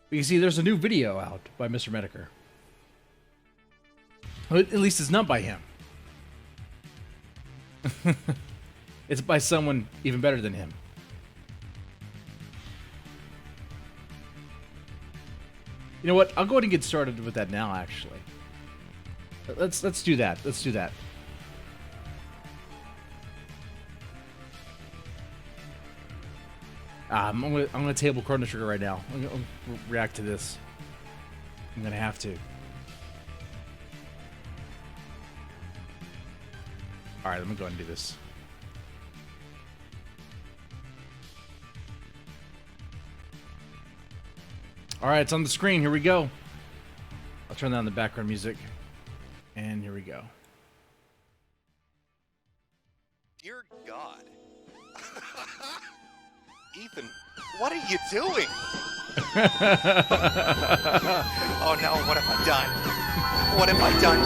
You see, there's a new video out by Mr. Metokur. At least it's not by him. It's by someone even better than him. You know what? I'll go ahead and get started with that now, actually. Let's do that. Let's do that. I'm gonna table Chrono Trigger right now. I'm gonna react to this. I'm gonna have to. All right, let me go ahead and do this. All right, it's on the screen. Here we go. I'll turn down the background music, and here we go. Dear God. Ethan, what are you doing? Oh no, what have I done? What have I done?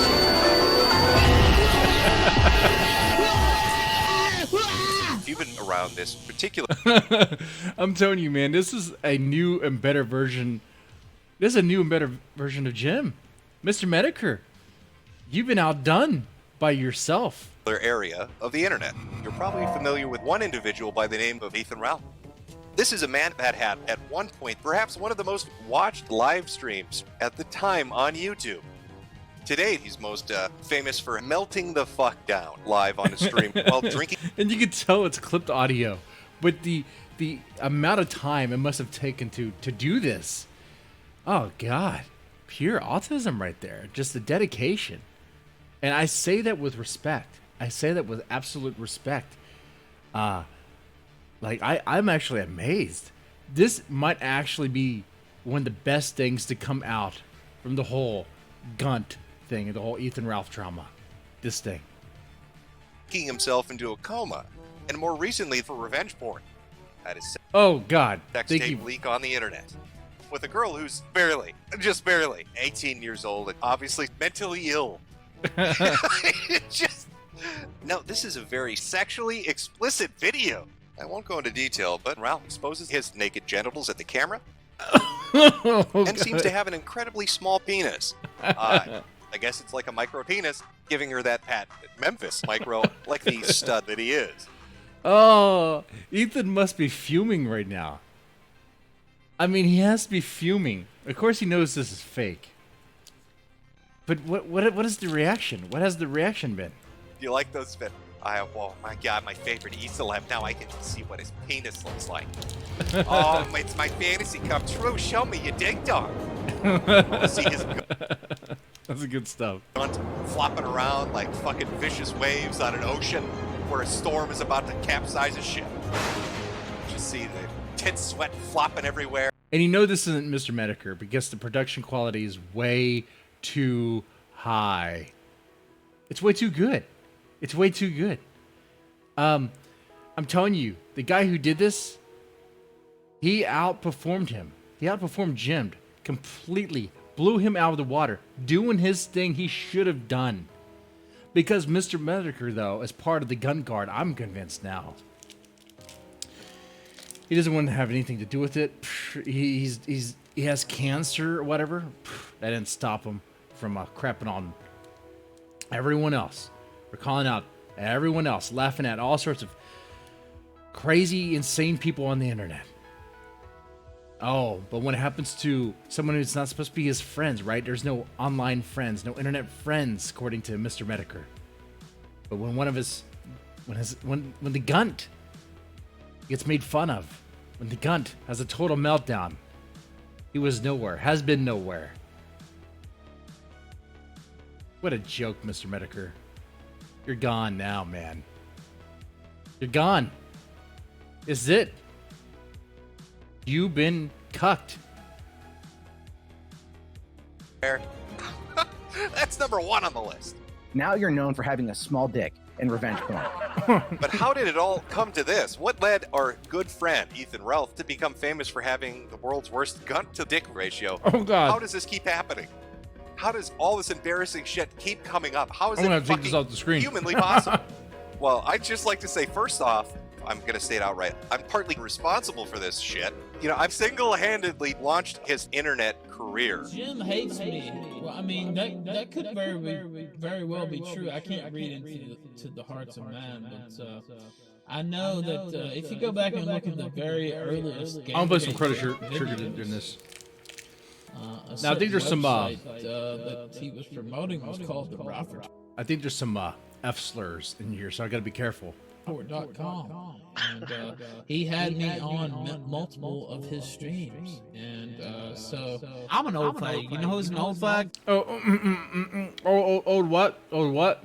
You've been around this particular... I'm telling you, man, this is a new and better version. This is a new and better version of Jim. Mr. Metokur, you've been outdone by yourself. area of the internet. You're probably familiar with one individual by the name of Ethan Ralph. This is a man that had, at one point, perhaps one of the most watched live streams at the time on YouTube. Today, he's most famous for melting the fuck down live on a stream while drinking. And you can tell it's clipped audio, but the amount of time it must have taken to do this. Oh God, pure autism right there. Just the dedication. And I say that with respect. I say that with absolute respect. Like, I'm actually amazed. This might actually be one of the best things to come out from the whole Gunt thing, the whole Ethan Ralph drama. This thing. Himself into a coma, and more recently for revenge porn. That is oh God, sex thank tape you. leak on the internet. With a girl who's barely, just barely, 18 years old and obviously mentally ill. No, this is a very sexually explicit video. I won't go into detail, but Ralph exposes his naked genitals at the camera and seems to have an incredibly small penis. I guess it's like a micro penis, giving her that pat Memphis micro, like the stud that he is. Oh, Ethan must be fuming right now. I mean, he has to be fuming. Of course he knows this is fake. But what is the reaction? What has the reaction been? Do you like those fit? Oh my God, my favorite E-celeb. Now I can see what his penis looks like. Oh, it's my fantasy come true. Show me your ding dong. I want to see his That's good stuff. gunt flopping around like fucking vicious waves on an ocean where a storm is about to capsize a ship. Just see the tense sweat flopping everywhere. And you know this isn't Mr. Metokur because the production quality is way too high. It's way too good. It's way too good. I'm telling you, the guy who did this, he outperformed him. He outperformed Jim completely. Blew him out of the water. Doing his thing he should have done. Because Mr. Metokur, though, as part of the gun guard, I'm convinced now. He doesn't want to have anything to do with it. He has cancer or whatever. That didn't stop him from crapping on everyone else. We're calling out everyone else, laughing at all sorts of crazy, insane people on the internet. Oh, but when it happens to someone who's not supposed to be his friends, right? There's no online friends, no internet friends, according to Mr. Metokur. But when one of his, when the Gunt gets made fun of, when the Gunt has a total meltdown, he was nowhere, has been nowhere. What a joke, Mr. Metokur. You're gone now, man. You're gone. This is it. You've been cucked. That's number one on the list. Now you're known for having a small dick and revenge porn. But how did it all come to this? What led our good friend, Ethan Ralph, to become famous for having the world's worst gunt-to-dick ratio? Oh, God. How does this keep happening? How does all this embarrassing shit keep coming up? How is I'm it gonna take this fucking off the screen. humanly possible? Well, I'd just like to say, first off, I'm going to say it outright. I'm partly responsible for this shit. You know, I've single-handedly launched his internet career. Jim hates me. Well, I mean, that could very well be true. I can't read into the hearts of man, but I know that if you go back and look at the very earliest game, I'm gonna put some credit triggered in this. Now I think there's some that he was promoting was called the Ralph I think there's some F slurs in here, so I gotta be careful. .com, and he had me on multiple of his streams, and so I'm an old flag. You know who's an old flag? Old what? Old what?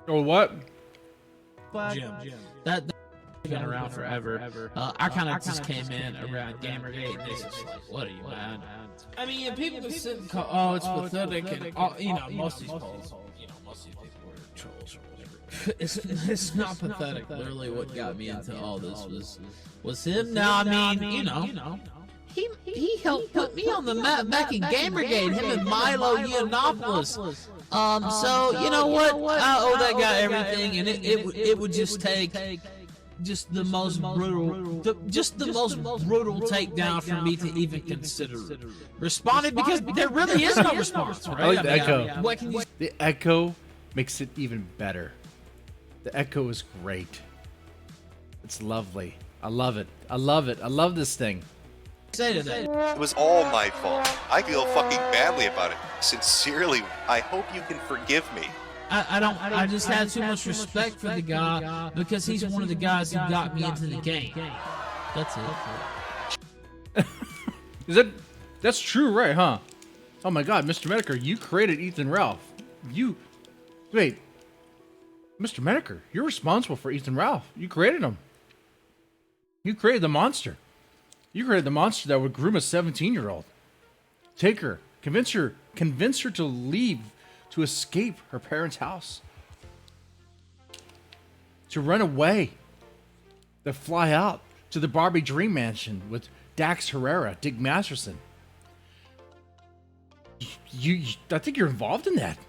Old what? Jim. That's been around forever. I kind of just came in around Gamergate, and it's just like, what are you, man? I mean, people can sit and call, oh, it's pathetic, and you know, most of these polls, you know, most of these people were trolls or whatever. It's not pathetic. Literally, what got me into all this was him. Now, I mean, you know. He helped put me on the map back in Gamergate, him and Milo Yiannopoulos. So you know what? I owe that guy everything, and it would just take just the most brutal takedown for me to even consider responding, because there really is no response. Right? I like the echo. What can you? The echo makes it even better. The echo is great. It's lovely. I love it. I love it. I love this thing. Say to that. It was all my fault. I feel fucking badly about it. Sincerely, I hope you can forgive me. I just had too much respect for the guy because he's one of the guys who got me into the game. That's it. That's true, right, huh? Oh my god, Mr. Metokur, you created Ethan Ralph. Wait. Mr. Metokur, you're responsible for Ethan Ralph. You created him. You created the monster. You created the monster that would groom a 17-year-old. Take her, convince her to leave, to escape her parents' house, to run away, to fly out to the Barbie Dream Mansion with Dax Herrera, Dick Masterson. I think you're involved in that.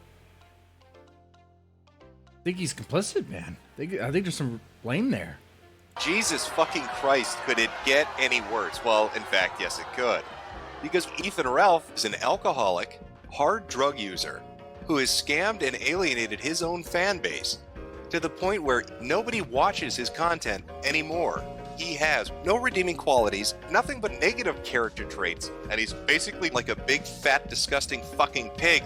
I think he's complicit, man. I think there's some blame there. Jesus fucking Christ, could it get any worse? Well, in fact, yes, it could. Because Ethan Ralph is an alcoholic, hard drug user who has scammed and alienated his own fan base to the point where nobody watches his content anymore. He has no redeeming qualities, nothing but negative character traits, and he's basically like a big, fat, disgusting fucking pig.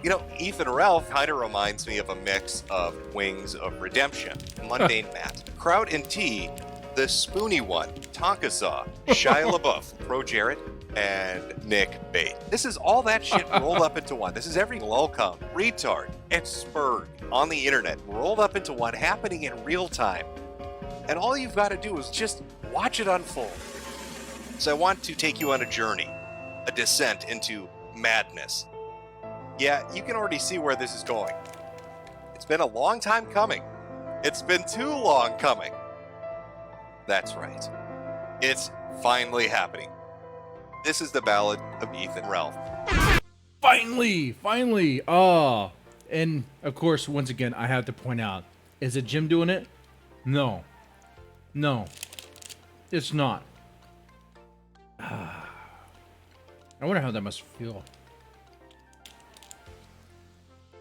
You know, Ethan Ralph kind of reminds me of a mix of Wings of Redemption, Mundane Matt, Kraut and T, the Spoony One, Tonka Saw, Shia LaBeouf, Pro Jarrett, and Nick Bate. This is all that shit rolled up into one. This is every lolcum, retard, and spurg on the internet rolled up into one, happening in real time. And all you've got to do is just watch it unfold. So I want to take you on a journey, a descent into madness. Yeah, you can already see where this is going. It's been a long time coming. It's been too long coming. That's right. It's finally happening. This is the Ballad of Ethan Ralph. Finally. Oh. And, of course, once again, I have to point out, is it Jim doing it? No. It's not. I wonder how that must feel.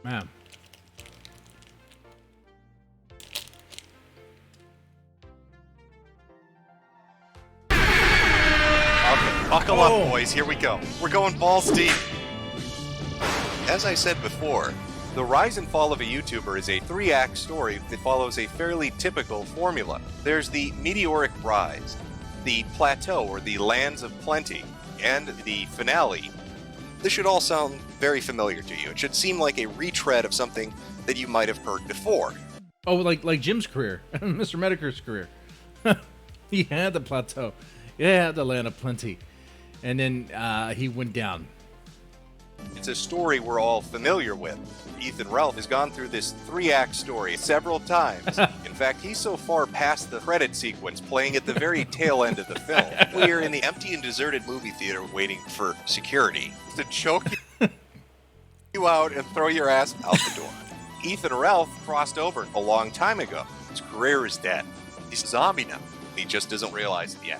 Man. Okay, buckle up, boys. Here we go. We're going balls deep. As I said before, the rise and fall of a YouTuber is a 3-act story that follows a fairly typical formula. There's the meteoric rise, the plateau or the lands of plenty, and the finale. This should all sound very familiar to you. It should seem like a retread of something that you might have heard before. Oh, like Jim's career, Mr. Metokur's career. He had the plateau. He had the land of plenty. And then he went down. It's a story we're all familiar with. Ethan Ralph has gone through this 3-act story several times. In fact, he's so far past the credit sequence, playing at the very tail end of the film. We're in the empty and deserted movie theater waiting for security to choke you out and throw your ass out the door. Ethan Ralph crossed over a long time ago. His career is dead. He's a zombie now. He just doesn't realize it yet.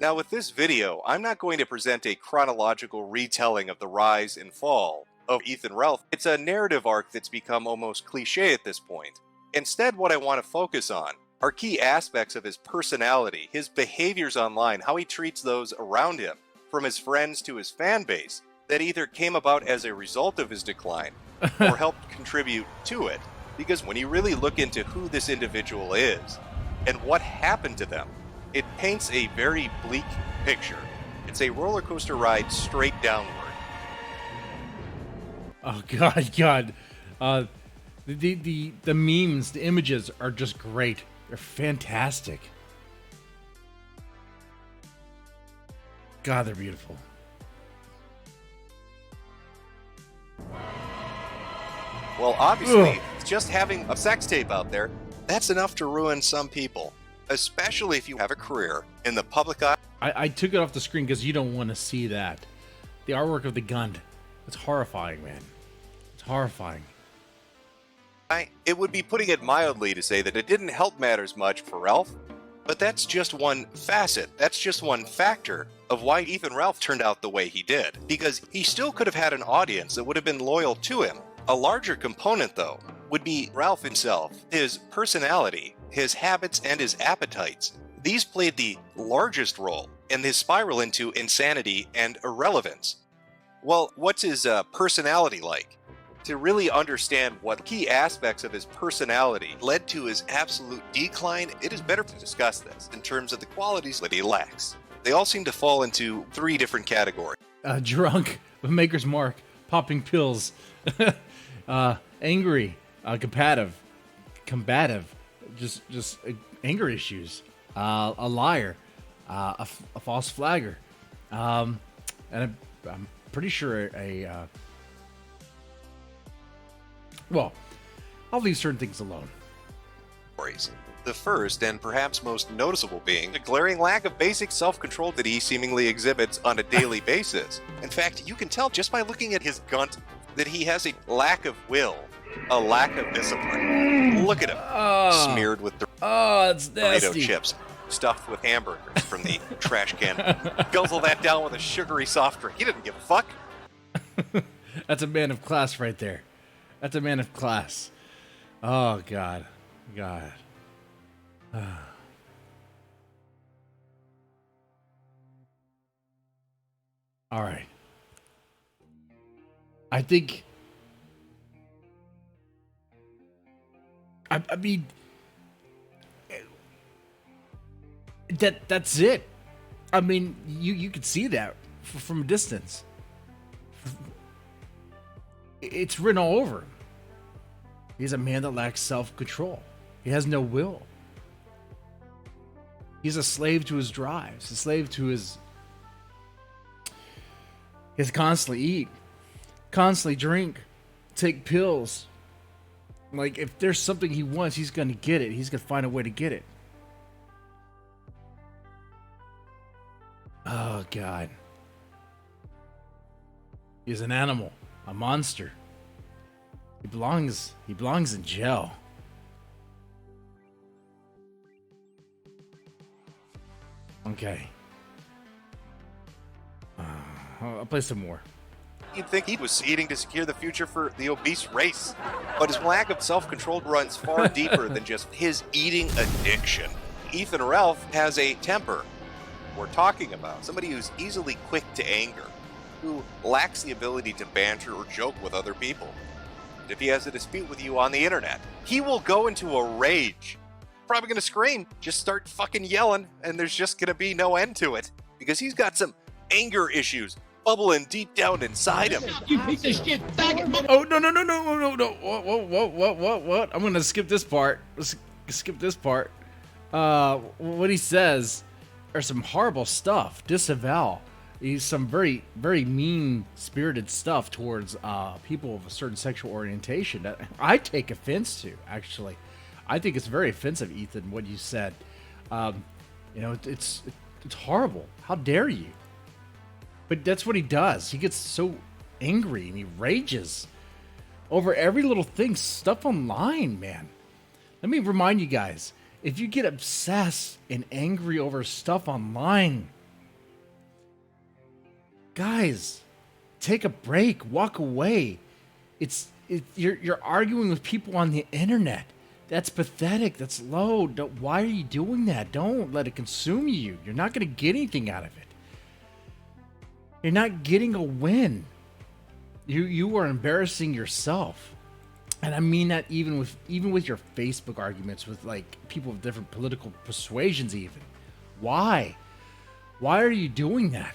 Now with this video, I'm not going to present a chronological retelling of the rise and fall of Ethan Ralph. It's a narrative arc that's become almost cliche at this point. Instead, what I want to focus on are key aspects of his personality, his behaviors online, how he treats those around him, from his friends to his fan base, that either came about as a result of his decline or helped contribute to it. Because when you really look into who this individual is and what happened to them, it paints a very bleak picture. It's a roller coaster ride straight downward. Oh God. The memes, the images are just great. They're fantastic. God, they're beautiful. Well, obviously, just having a sex tape out there, that's enough to ruin some people, especially if you have a career in the public eye. I took it off the screen because you don't want to see that. The artwork of the gun. It's horrifying, man. It's horrifying. It would be putting it mildly to say that it didn't help matters much for Ralph, but that's just one facet. That's just one factor of why Ethan Ralph turned out the way he did, because he still could have had an audience that would have been loyal to him. A larger component, though, would be Ralph himself, his personality, his habits, and his appetites. These played the largest role in his spiral into insanity and irrelevance. Well, what's his personality like? To really understand what key aspects of his personality led to his absolute decline, it is better to discuss this in terms of the qualities that he lacks. They all seem to fall into three different categories. Drunk, with Maker's Mark, popping pills, angry, combative, just anger issues, a liar, a false flagger, and I'm pretty sure well, I'll leave certain things alone. The first, and perhaps most noticeable, being the glaring lack of basic self-control that he seemingly exhibits on a daily basis. In fact, you can tell just by looking at his gunt that he has a lack of will, a lack of discipline. Look at him, smeared with that's Dorito nasty. chips, stuffed with hamburgers from the trash can. Guzzle that down with a sugary soft drink. He didn't give a fuck. That's a man of class right there. That's a man of class. Oh, God. All right. I think... I mean... That's it. I mean, you could see that from a distance. It's written all over him. He's a man that lacks self-control. He has no will. He's a slave to his drives, a slave to his... He has to constantly eat, constantly drink, take pills. Like, if there's something he wants, he's going to get it. He's going to find a way to get it. Oh, God. He's an animal. A monster. He belongs in jail. Okay. I'll play some more. You'd think he was eating to secure the future for the obese race. But his lack of self-control runs far deeper than just his eating addiction. Ethan Ralph has a temper we're talking about. Somebody who's easily quick to anger, who lacks the ability to banter or joke with other people. If he has a dispute with you on the internet, he will go into a rage. Probably gonna scream, just start fucking yelling, and there's just gonna be no end to it. Because he's got some anger issues bubbling deep down inside him. You piece of shit, faggot! Oh, no. What? I'm gonna skip this part. Let's skip this part. What he says are some horrible stuff. Disavow. He's some very, very mean-spirited stuff towards people of a certain sexual orientation that I take offense to, actually. I think it's very offensive, Ethan, what you said. It's horrible. How dare you? But that's what he does. He gets so angry and he rages over every little thing, stuff online, man. Let me remind you guys, if you get obsessed and angry over stuff online, guys, take a break, walk away. You're arguing with people on the internet. That's pathetic. That's low. Why are you doing that? Don't let it consume you. You're not going to get anything out of it. You're not getting a win. You are embarrassing yourself. And I mean that even with your Facebook arguments with like people of different political persuasions even. Why? Why are you doing that?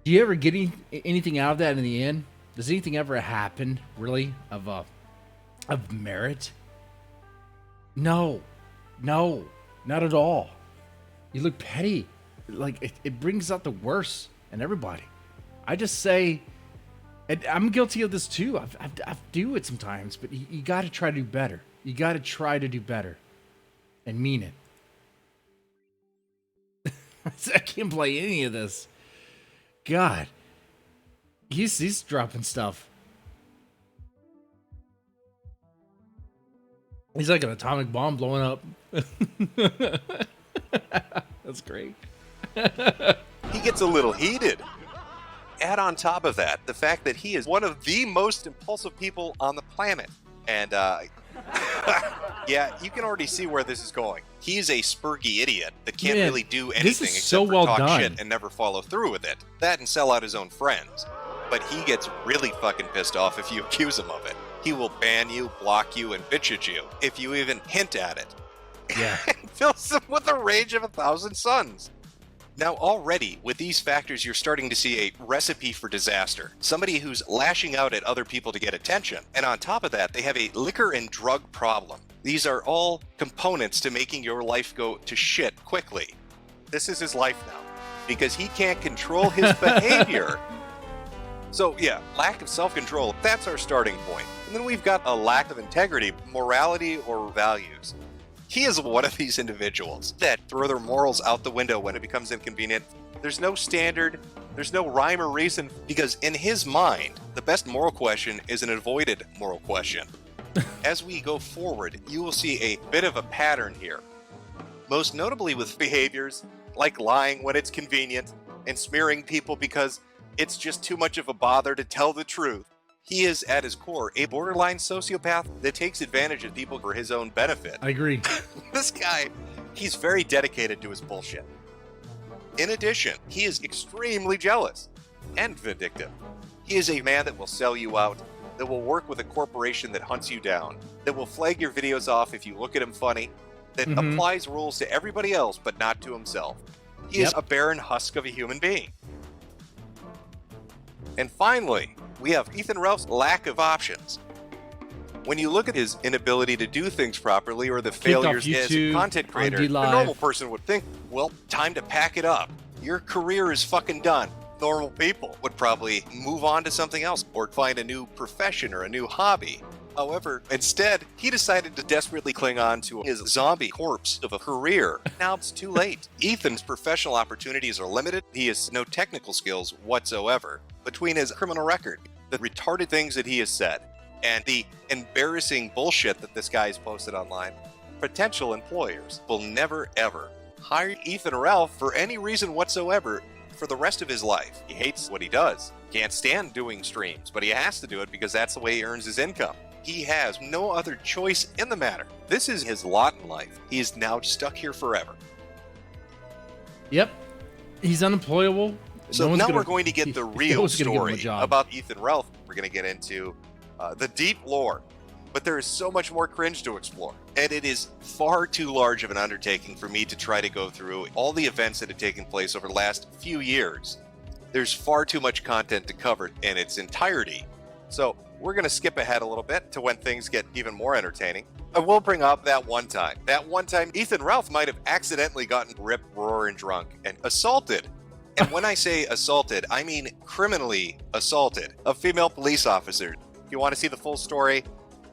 Do you ever get anything out of that in the end? Does anything ever happen really of merit? No, not at all. You look petty. Like it brings out the worst in everybody. I just say, and I'm guilty of this too. I do it sometimes, but you got to try to do better. You got to try to do better, and mean it. I can't play any of this. God, he's dropping stuff. He's like an atomic bomb blowing up. That's great. He gets a little heated. Add on top of that the fact that he is one of the most impulsive people on the planet. And, yeah, you can already see where this is going. He's a spurgy idiot that can't really do anything except so for well talk done. shit and never follow through with it. That and sell out his own friends. But he gets really fucking pissed off if you accuse him of it. He will ban you, block you, and bitch at you if you even hint at it. Yeah. And fills him with a rage of 1,000 suns. Now already, with these factors, you're starting to see a recipe for disaster. Somebody who's lashing out at other people to get attention. And on top of that, they have a liquor and drug problem. These are all components to making your life go to shit quickly. This is his life now, because he can't control his behavior. So yeah, lack of self-control, that's our starting point. And then we've got a lack of integrity, morality, or values. He is one of these individuals that throw their morals out the window when it becomes inconvenient. There's no standard, there's no rhyme or reason, because in his mind, the best moral question is an avoided moral question. As we go forward, you will see a bit of a pattern here. Most notably with behaviors like lying when it's convenient and smearing people because it's just too much of a bother to tell the truth. He is, at his core, a borderline sociopath that takes advantage of people for his own benefit. I agree. This guy, he's very dedicated to his bullshit. In addition, he is extremely jealous and vindictive. He is a man that will sell you out, that will work with a corporation that hunts you down, that will flag your videos off if you look at him funny, that applies rules to everybody else but not to himself. He is a barren husk of a human being. And finally, we have Ethan Ralph's lack of options. When you look at his inability to do things properly or the failures as a content creator, a normal person would think, well, time to pack it up. Your career is fucking done. Normal people would probably move on to something else or find a new profession or a new hobby. However, instead, he decided to desperately cling on to his zombie corpse of a career. Now it's too late. Ethan's professional opportunities are limited. He has no technical skills whatsoever. Between his criminal record, the retarded things that he has said, and the embarrassing bullshit that this guy has posted online, potential employers will never ever hire Ethan Ralph for any reason whatsoever for the rest of his life. He hates what he does. Can't stand doing streams, but he has to do it because that's the way he earns his income. He has no other choice in the matter. This is his lot in life. He is now stuck here forever. Yep. He's unemployable. So now we're going to get the real story about Ethan Ralph. We're going to get into the deep lore. But there is so much more cringe to explore. And it is far too large of an undertaking for me to try to go through all the events that have taken place over the last few years. There's far too much content to cover in its entirety. So we're going to skip ahead a little bit to when things get even more entertaining. I will bring up that one time. That one time Ethan Ralph might have accidentally gotten ripped, roaring drunk and assaulted. And when I say assaulted, I mean criminally assaulted a female police officer. If you want to see the full story,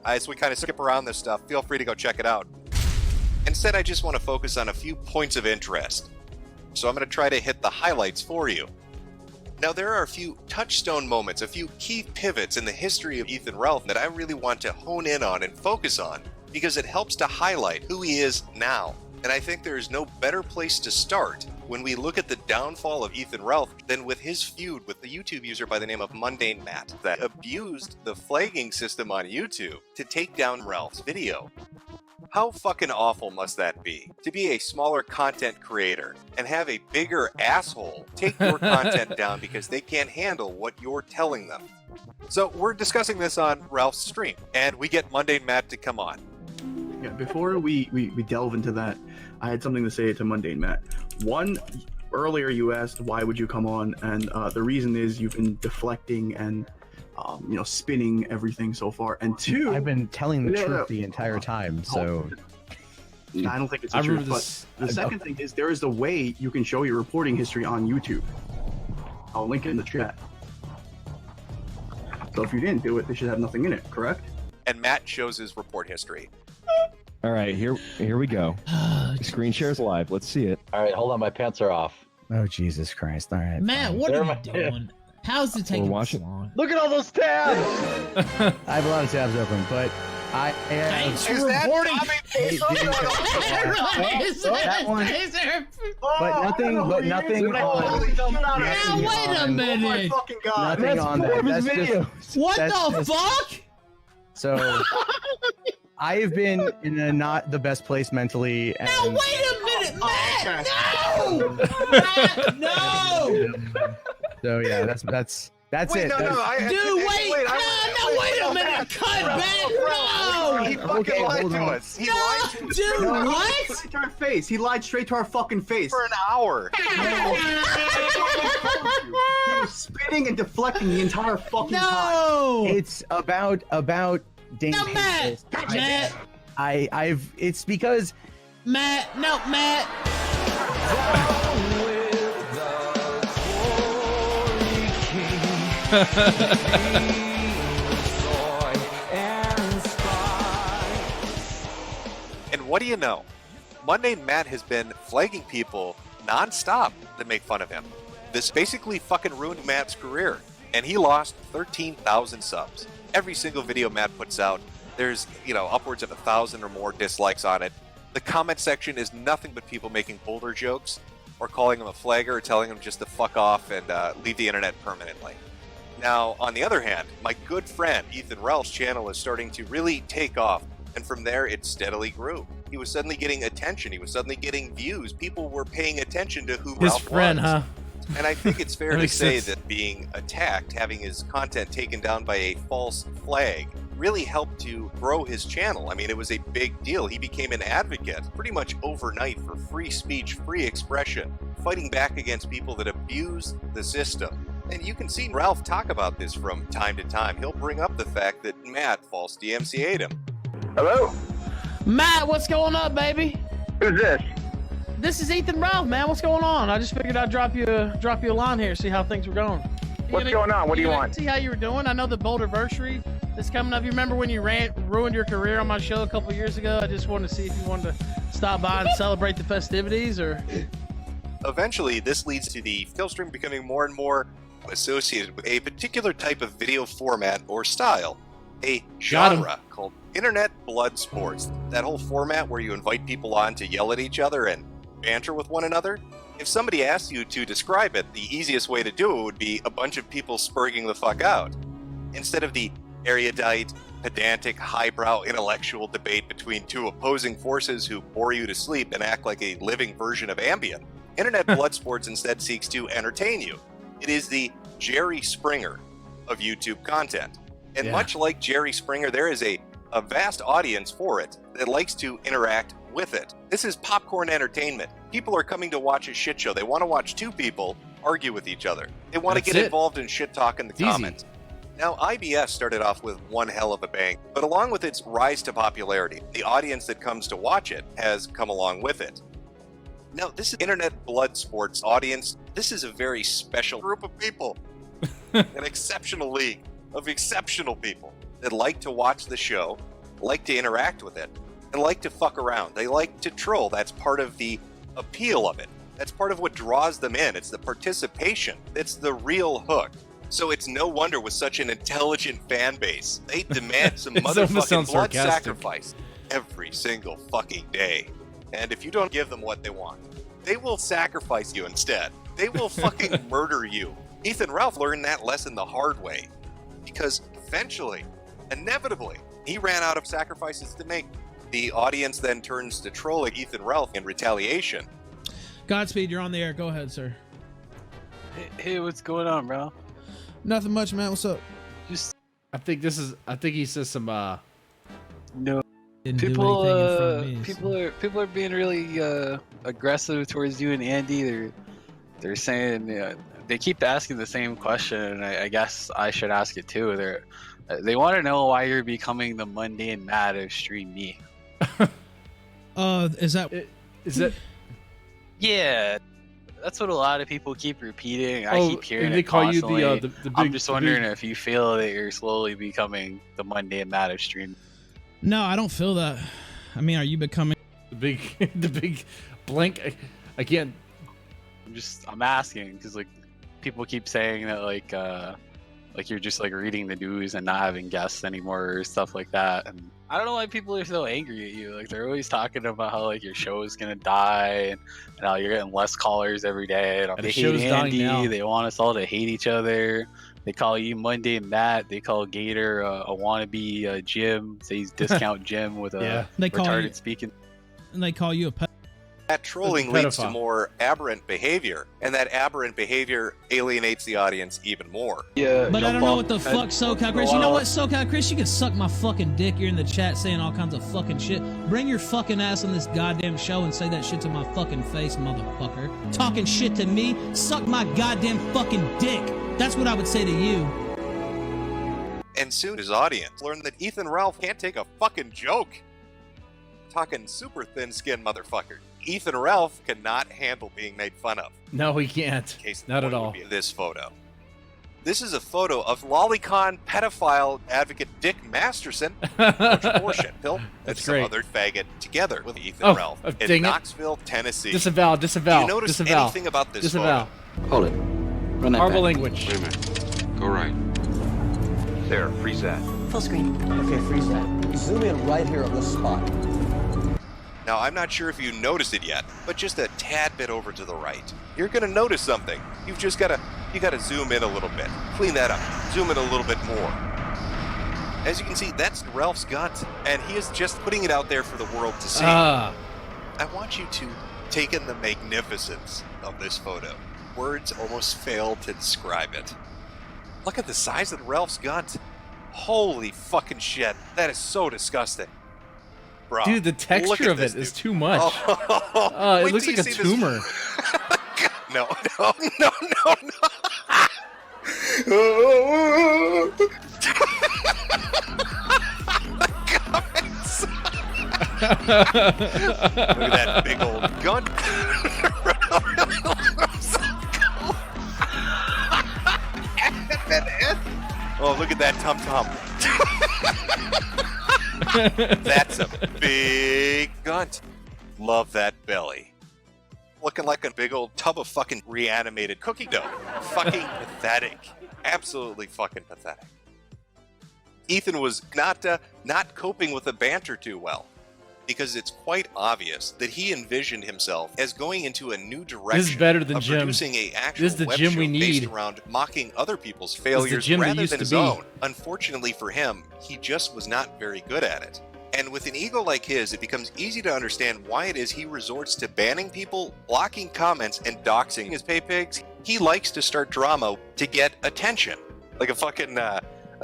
as we kind of skip around this stuff, feel free to go check it out. Instead, I just want to focus on a few points of interest. So I'm going to try to hit the highlights for you. Now, there are a few touchstone moments, a few key pivots in the history of Ethan Ralph that I really want to hone in on and focus on, because it helps to highlight who he is now. And I think there is no better place to start when we look at the downfall of Ethan Ralph than with his feud with the YouTube user by the name of Mundane Matt that abused the flagging system on YouTube to take down Ralph's video. How fucking awful must that be? To be a smaller content creator and have a bigger asshole take your content down because they can't handle what you're telling them. So we're discussing this on Ralph's stream, and we get Mundane Matt to come on. Yeah, before we delve into that, I had something to say to Mundane Matt. One, earlier you asked why would you come on, and the reason is you've been deflecting and spinning everything so far. And two, I've been telling the truth the entire time, so I don't think it's the truth. But the second thing is there is a way you can show your reporting history on YouTube. I'll link it in the chat. So if you didn't do it, they should have nothing in it, correct? And Matt shows his report history. All right, here we go. Screen share's live. Let's see it. All right, hold on. My pants are off. oh Jesus Christ! All right, Matt, fine. what are you doing? How's it taking this long? Look at all those tabs. I have a lot of tabs open, but I am. Thanks Is for that reporting. That one. But nothing on. Now, wait a minute. Fucking God. Nothing on that. That's just. What That's the just- fuck? So I have been in a not the best place mentally. And Now, wait a minute, Matt! No! Matt, no! So yeah, that's Wait, it. no, That's- I, Dude, wait! I- Wait a minute! Cut back! He No! fucking lied hold to on. us. He No, lied to us dude, what? Straight to our face. He lied straight to our fucking face. for an hour. He was spinning and deflecting the entire fucking time. No! It's about Dane. No, Matt! Matt! It's because Matt! No, Matt! And what do you know? Mundane Matt has been flagging people non-stop that make fun of him. This basically fucking ruined Matt's career, and he lost 13,000 subs. Every single video Matt puts out, there's, upwards of 1,000 or more dislikes on it. The comment section is nothing but people making Boulder jokes, or calling him a flagger, or telling him just to fuck off and leave the internet permanently. Now, on the other hand, my good friend Ethan Ralph's channel is starting to really take off, and from there it steadily grew. He was suddenly getting attention, he was suddenly getting views, people were paying attention to who His Ralph friend, was. huh? And I think it's fair That to makes say sense. that being attacked, having his content taken down by a false flag, really helped to grow his channel. I mean, it was a big deal. He became an advocate pretty much overnight for free speech, free expression, fighting back against people that abuse the system. And you can see Ralph talk about this from time to time. He'll bring up the fact that Matt false DMCA'd him. Hello. Matt, what's going on, baby? Who's this? This is Ethan Ralph, man. What's going on? I just figured I'd drop you a line here, see how things were going. What's going on? What do you want? See how you were doing. I know the Boulderversary is coming up. You remember when you ruined your career on my show a couple years ago? I just wanted to see if you wanted to stop by and celebrate the festivities, or. Eventually, this leads to the kill stream becoming more and more associated with a particular type of video format or style, a Got 'em. genre called Internet Blood Sports. That whole format where you invite people on to yell at each other and banter with one another. If somebody asked you to describe it, the easiest way to do it would be a bunch of people spurging the fuck out. Instead of the erudite, pedantic, highbrow intellectual debate between two opposing forces who bore you to sleep and act like a living version of Ambien, Internet Blood Sports instead seeks to entertain you. It is the Jerry Springer of YouTube content. And Yeah. much like Jerry Springer, there is a vast audience for it that likes to interact with it. This is popcorn entertainment. People are coming to watch a shit show. They want to watch two people argue with each other. They want to That's get it. involved in shit talk in the It's easy. comments. Now, IBS started off with one hell of a bang, but along with its rise to popularity, the audience that comes to watch it has come along with it. Now, this is Internet Blood Sports audience. This is a very special group of people, an exceptional league of exceptional people that like to watch the show, like to interact with it, and like to fuck around. They like to troll. That's part of the appeal of it. That's part of what draws them in. It's the participation. It's the real hook. So it's no wonder with such an intelligent fan base, they demand some It almost motherfucking sounds blood sarcastic. sacrifice every single fucking day. And if you don't give them what they want, they will sacrifice you instead. They will fucking murder you. Ethan Ralph learned that lesson the hard way. Because eventually, inevitably, he ran out of sacrifices to make. The audience then turns to trolling Ethan Ralph in retaliation. Godspeed, you're on the air. Go ahead, sir. Hey, what's going on, bro? Nothing much, man. What's up? Just I think he says some no. Didn't People, do anything in front of me. people are being really aggressive towards you and Andy. They're saying they keep asking the same question, and I guess I should ask it too. They want to know why you're becoming the mundane mad of Stream Me. Is that Yeah, that's what a lot of people keep repeating. I keep hearing they it call constantly. you the big. I'm just wondering the if you feel that you're slowly becoming the mundane mad of Stream. No, I don't feel that. I mean, are you becoming? big the big blank. I can't. I'm asking because like people keep saying that like you're just like reading the news and not having guests anymore or stuff like that, and I don't know why people are so angry at you. Like they're always talking about how like your show is gonna die and how you're getting less callers every day. And The they show's hate dying now. Andy. They want us all to hate each other. They call you Mundane Matt. They call Gator a wannabe Jim. Say he's discount Jim with a Yeah. They call retarded you, speaking. and they call you a pet. That trolling Like a leads to pedophile. more aberrant behavior, and that aberrant behavior alienates the audience even more. Yeah, But I don't know what the fuck, SoCal Chris. You know what, SoCal Chris? You can suck my fucking dick. You're in the chat saying all kinds of fucking shit. Bring your fucking ass on this goddamn show and say that shit to my fucking face, motherfucker. Talking shit to me? Suck my goddamn fucking dick. That's what I would say to you. And soon his audience learned that Ethan Ralph can't take a fucking joke. Talking super thin-skinned motherfucker. Ethan Ralph cannot handle being made fun of. No, he can't. Case in Not at point would all. be this photo. This is a photo of lolicon pedophile advocate Dick Masterson, abortion pill, and That's some great. other faggot together with Ethan Oh, Ralph dang in it. Knoxville, Tennessee. Disavow. Do you notice Disavow. anything about this Disavow. Hold it. Run that Horrible back. language. Wait a minute. Go right. There, freeze that. Full screen. Okay, freeze that. Zoom in right here on this spot. Now, I'm not sure if you noticed it yet, but just a tad bit over to the right. You're gonna notice something. You've just gotta zoom in a little bit. Clean that up. Zoom in a little bit more. As you can see, that's Ralph's gut, and he is just putting it out there for the world to see. Ah. I want you to take in the magnificence of this photo. Words almost fail to describe it. Look at the size of Ralph's gut. Holy fucking shit. That is so disgusting. Bro, Dude, the look texture at of this, it is dude. too much. Oh, It wait looks till like you a see this. tumor. No. Comments. Look at that big old gun. Oh, look at that tum-tum. That's a big gunt. Love that belly. Looking like a big old tub of fucking reanimated cookie dough. Fucking pathetic. Absolutely fucking pathetic. Ethan was not coping with the banter too well, because it's quite obvious that he envisioned himself as going into a new direction. This is better than of Jim. producing a actual This is the web Jim show we based need. around mocking other people's the failures Jim that rather used than to his be. own. Unfortunately for him, he just was not very good at it. And with an ego like his, it becomes easy to understand why it is he resorts to banning people, blocking comments, and doxing his pay pigs. He likes to start drama to get attention, like a fucking a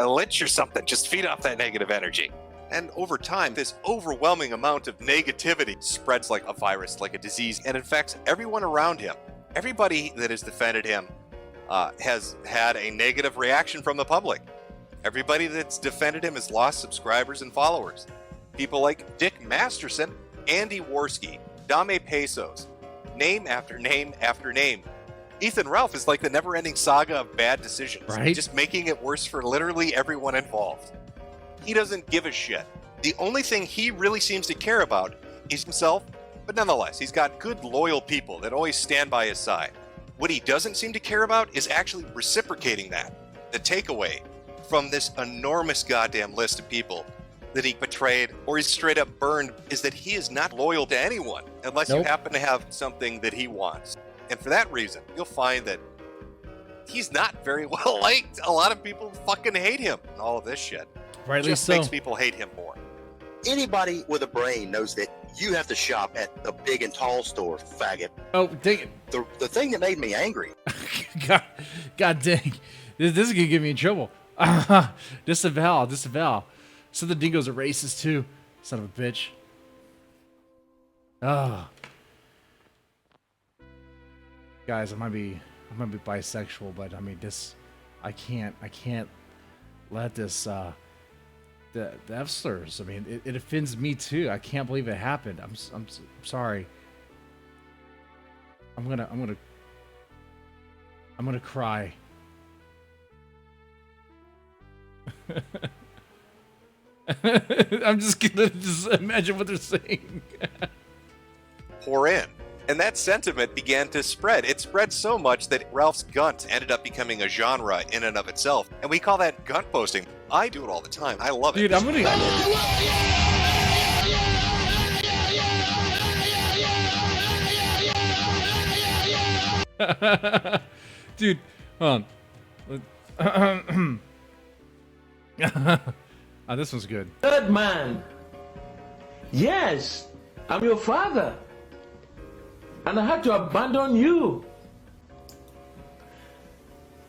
lich or something. Just feed off that negative energy. And over time, this overwhelming amount of negativity spreads like a virus, like a disease, and infects everyone around him. Everybody that has defended him has had a negative reaction from the public. Everybody that's defended him has lost subscribers and followers. People like Dick Masterson, Andy Worski, Dame Pesos, name after name after name. Ethan Ralph is like the never-ending saga of bad decisions, Right? just making it worse for literally everyone involved. He doesn't give a shit. The only thing he really seems to care about is himself, But nonetheless, he's got good, loyal people that always stand by his side. What he doesn't seem to care about is actually reciprocating that. The takeaway from this enormous goddamn list of people that he betrayed or he's straight up burned is that he is not loyal to anyone unless you happen to have something that he wants. And for that reason, you'll find that he's not very well liked. A lot of people fucking hate him and all of this shit. Rightly Just so. makes people hate him more. Anybody with a brain knows that you have to shop at the big and tall store, faggot. Oh, dang it. The thing that made me angry. God dang. This is going to get me in trouble. Disavow. So the dingo's a racist too. Son of a bitch. Guys, I might be bisexual, but I mean I can't let this the F slurs. I mean, it offends me too. I can't believe it happened. I'm sorry. I'm gonna cry. I'm just gonna imagine what they're saying. Pour in. And that sentiment began to spread. It spread so much that Ralph's Gunt ended up becoming a genre in and of itself. And we call that Gunt posting. I do it all the time. I love it. Dude, I'm gonna... Dude, hold on. Oh, this one's good. Third man. Yes, I'm your father. And I had to abandon you.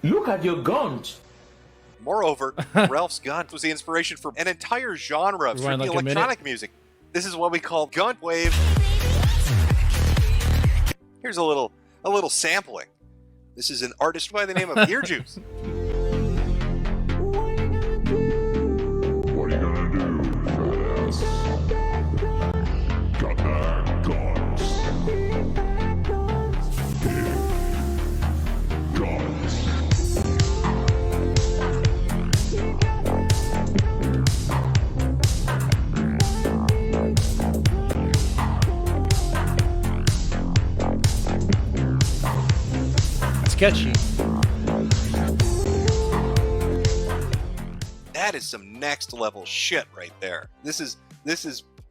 Look at your guns. Moreover, Ralph's Gunt was the inspiration for an entire genre of strictly electronic music. This is what we call Gunt Wave. Here's a little sampling. This is an artist by the name of Ear Juice. What are you gonna do, got that guns. Guns. Sketchy. That is some next level shit right there. This is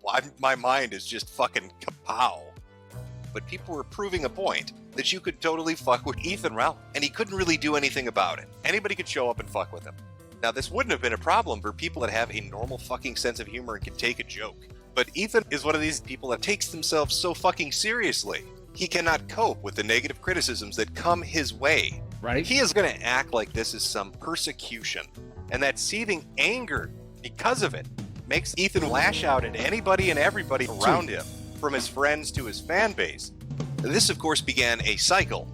why my mind is just fucking kapow. But people were proving a point that you could totally fuck with Ethan Ralph, and he couldn't really do anything about it. Anybody could show up and fuck with him. Now, this wouldn't have been a problem for people that have a normal fucking sense of humor and can take a joke. But Ethan is one of these people that takes themselves so fucking seriously. He cannot cope with the negative criticisms that come his way. Right? He is going to act like this is some persecution. And that seething anger because of it makes Ethan lash out at anybody and everybody around him, from his friends to his fan base. This, of course, began a cycle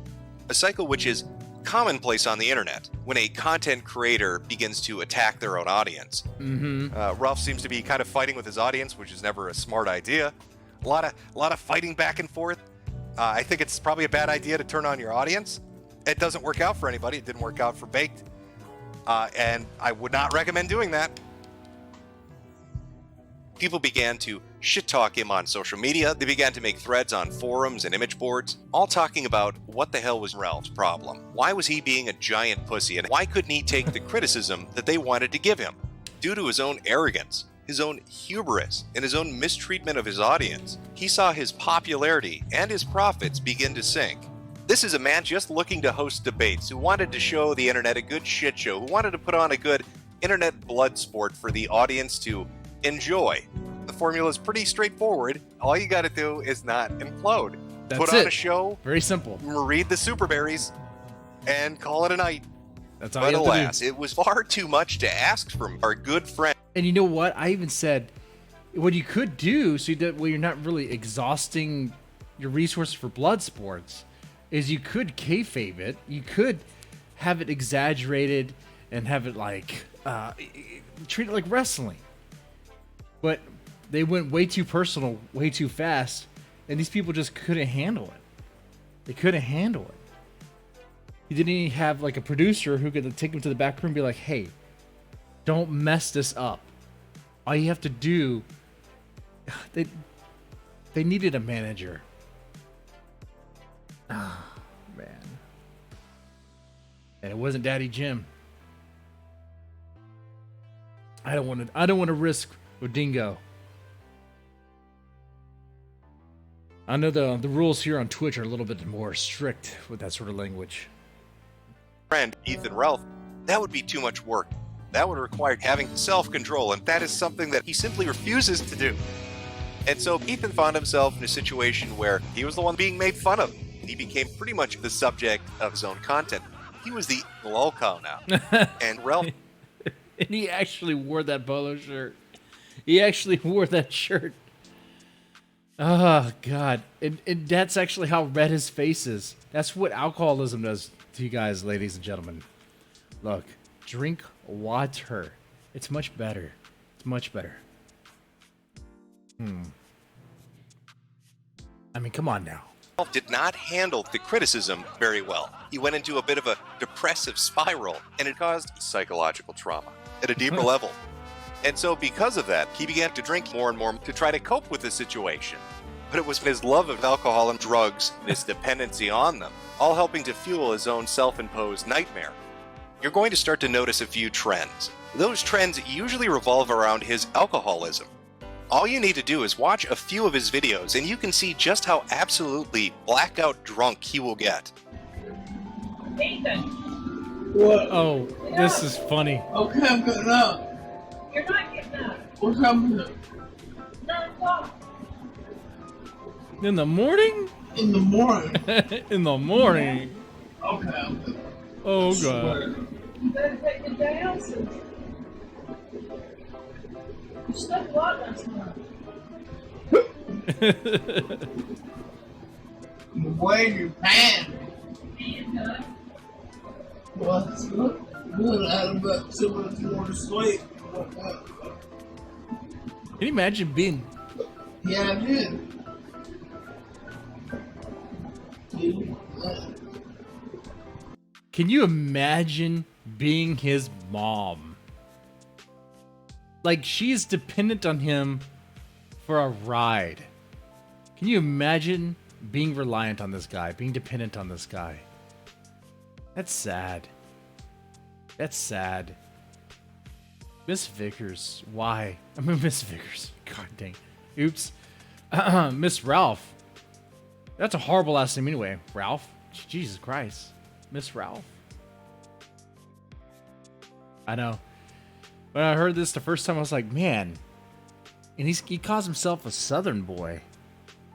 which is commonplace on the internet when a content creator begins to attack their own audience. Ralph seems to be kind of fighting with his audience, which is never a smart idea. A lot of fighting back and forth. I think it's probably a bad idea to turn on your audience. It doesn't work out for anybody. It didn't work out for Baked. And I would not recommend doing that. People began to shit-talk him on social media. They began to make threads on forums and image boards, all talking about what the hell was Ralph's problem. Why was he being a giant pussy, and why couldn't he take the criticism that they wanted to give him? Due to his own arrogance, his own hubris, and his own mistreatment of his audience, he saw his popularity and his profits begin to sink. This is a man just looking to host debates, who wanted to show the internet a good shit show, who wanted to put on a good internet blood sport for the audience to enjoy. The formula is pretty straightforward. All you gotta do is not implode. Put on a show. Very simple. Read the super berries and call it a night. That's all but you have alas, to do. it was far too much to ask from our good friend. And you know what? I even said what you could do so that you're not really exhausting your resources for blood sports is you could kayfabe it. You could have it exaggerated and have it like treat it like wrestling. But they went way too personal, way too fast, and these people just couldn't handle it. They couldn't handle it. You didn't even have like a producer who could take them to the back room and be like, "Hey, don't mess this up. All you have to do." They needed a manager. Oh, man. And it wasn't Daddy Jim. I don't want to risk Odingo. I know the rules here on Twitch are a little bit more strict with that sort of language. Friend, Ethan Ralph, that would be too much work. That would require having self-control, and that is something that he simply refuses to do. And so Ethan found himself in a situation where he was the one being made fun of. He became pretty much the subject of his own content. He was the lol cow now. And Ralph... And he actually wore that polo shirt. He actually wore that shirt. Oh, God. And that's actually how red his face is. That's what alcoholism does to you guys, ladies and gentlemen. Look, drink water. It's much better. It's much better. I mean, come on now. Ralph did not handle the criticism very well. He went into a bit of a depressive spiral, and it caused psychological trauma at a deeper level. And so because of that, he began to drink more and more to try to cope with the situation. But it was his love of alcohol and drugs, his dependency on them, all helping to fuel his own self-imposed nightmare. You're going to start to notice a few trends. Those trends usually revolve around his alcoholism. All you need to do is watch a few of his videos and you can see just how absolutely blackout drunk he will get. Ethan. What? Oh, this is funny. Okay, I'm getting up. You're not getting up. What time is it? 9 o'clock. In the morning? In the morning. In the morning. Okay. Oh, God. You better take the day out, sis. You slept a lot last night. You're wearing your pants. Well, it's good. Good. I had about 2 minutes more to sleep. Can you imagine being... Yeah, I did. Can you imagine being his mom? Like, she's dependent on him for a ride. Can you imagine being reliant on this guy, being dependent on this guy? That's sad. That's sad. Miss Vickers, why? I mean, Miss Vickers. God dang. Oops. Miss Ralph. That's a horrible last name anyway. Ralph? Jesus Christ. Miss Ralph. I know. When I heard this the first time, I was like, man. And he calls himself a Southern boy.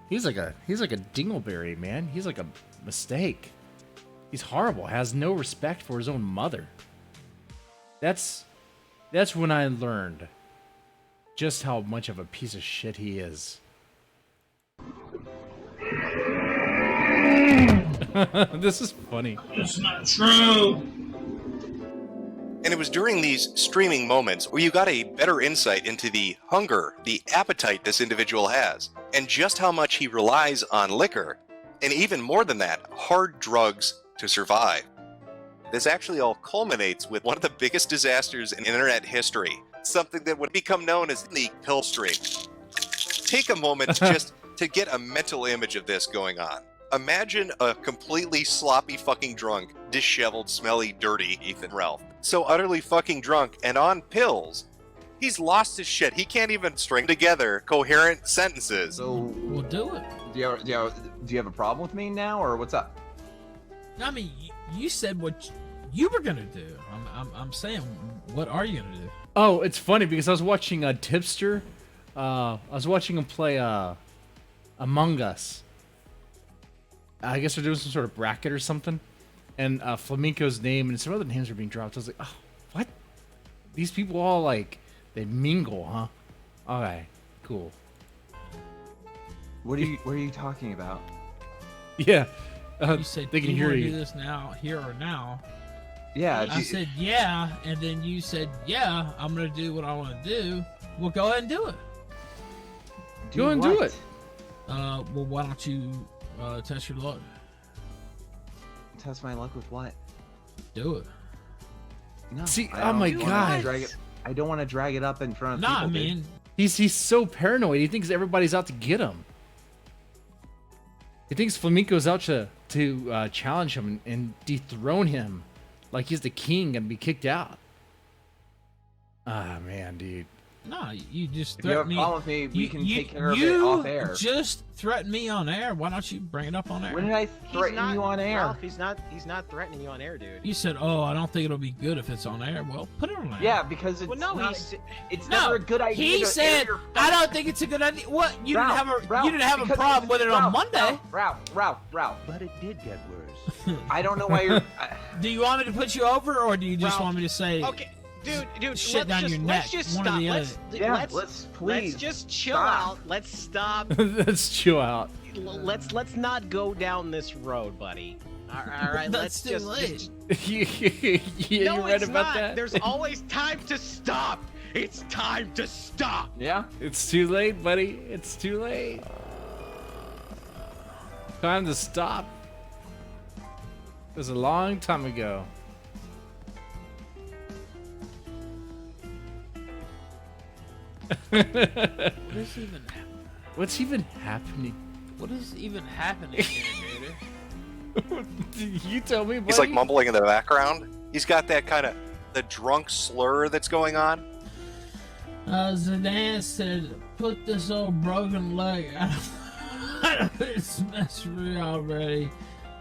He's like a dingleberry, man. He's like a mistake. He's horrible. Has no respect for his own mother. That's when I learned just how much of a piece of shit he is. This is funny. It's not true. And it was during these streaming moments where you got a better insight into the hunger, the appetite this individual has, and just how much he relies on liquor, and even more than that, hard drugs to survive. This actually all culminates with one of the biggest disasters in internet history, something that would become known as the pill stream. Take a moment just to get a mental image of this going on. Imagine a completely sloppy fucking drunk, disheveled, smelly, dirty Ethan Ralph. So utterly fucking drunk and on pills, he's lost his shit. He can't even string together coherent sentences. So We'll do it. do you have a problem with me now, or what's up? I mean, you said what you were gonna do. I'm saying, what are you gonna do? Oh, it's funny because I was watching a Tipster. I was watching him play Among Us. I guess they're doing some sort of bracket or something. And Flamenco's name and some other names are being dropped. I was like, oh, what? These people all, like, they mingle, huh? Okay, cool. What are you talking about? Yeah. You said, they can you hear wanna you. do this now, here or now. Yeah. I said, yeah, and then you said, yeah, I'm going to do what I want to do. Well, go ahead and do it. Go and do it. Well, why don't you test your luck? Test my luck with what? Do it. No. See, I oh my don't wanna God. drag it- I don't want to drag it up in front of Nah, people. I mean, He's so paranoid. He thinks everybody's out to get him. He thinks Flamenco's out to challenge him and dethrone him, like he's the king and be kicked out. Ah, man, dude. No, you just If you have threaten a me. problem with me, we can take care of it off air. You just threaten me on air. Why don't you bring it up on air? When did I threaten you on air? Ralph, he's not threatening you on air, dude. You said, "Oh, I don't think it'll be good if it's on air." Well, put it on air. Yeah, because it's never a good idea. He to said, air your "I don't think it's a good idea." What? You Ralph, didn't have a because problem with it on Monday. Ralph. But it did get worse. I don't know why you're. Do you want me to put you over, or do you just Ralph, want me to say? Okay, dude, shit down your neck. Let's just one stop. or the other. Let's please just chill stop. out. Let's stop. Let's chill out. Let's not go down this road, buddy. All right, That's let's too just. late. Yeah, No, you right it's about not. that? There's always time to stop. It's time to stop. Yeah. It's too late, buddy. It's too late. Time to stop. It was a long time ago. What is even happening? What's even happening? What is even happening here, Gator? You tell me, buddy. He's like mumbling in the background. He's got that kind of the drunk slur that's going on. Zidane said, "Put this old broken leg out of its misery already."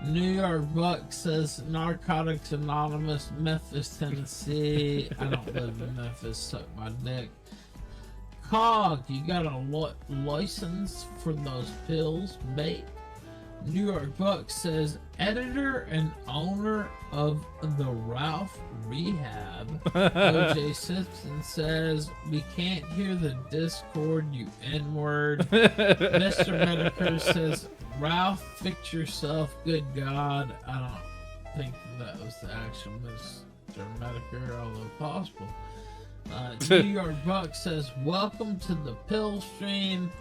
New York Buck says, "Narcotics Anonymous, Memphis, Tennessee." I don't live in Memphis. Suck my dick. Cog, you got a license for those pills, mate? New York Buck says, editor and owner of the Ralph Rehab. OJ Simpson says, we can't hear the Discord, you N-word. Mr. Metokur says, Ralph, fix yourself, good God. I don't think that was the actual Mr. Metokur, although possible. New York Buck says, welcome to the pill stream.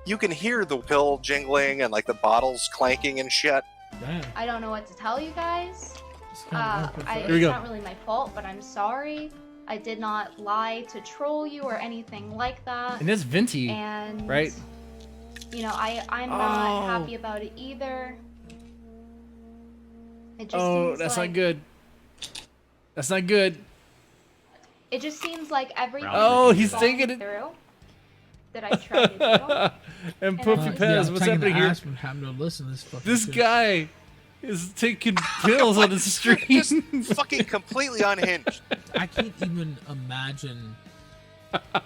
You can hear the pill jingling and like the bottles clanking and shit. Damn. I don't know what to tell you guys. Here we It's go. not really my fault, but I'm sorry. I did not lie to troll you or anything like that. And that's Venti, And, right? You know, I'm not happy about it either. It just seems that's like, not good. That's not good. It just seems like everything he's going taking it through that I tried to do. And Puffy Pez, what's happening here? Having to listen to this fucking This shit. guy is taking pills on the street. Just fucking completely unhinged. I can't even imagine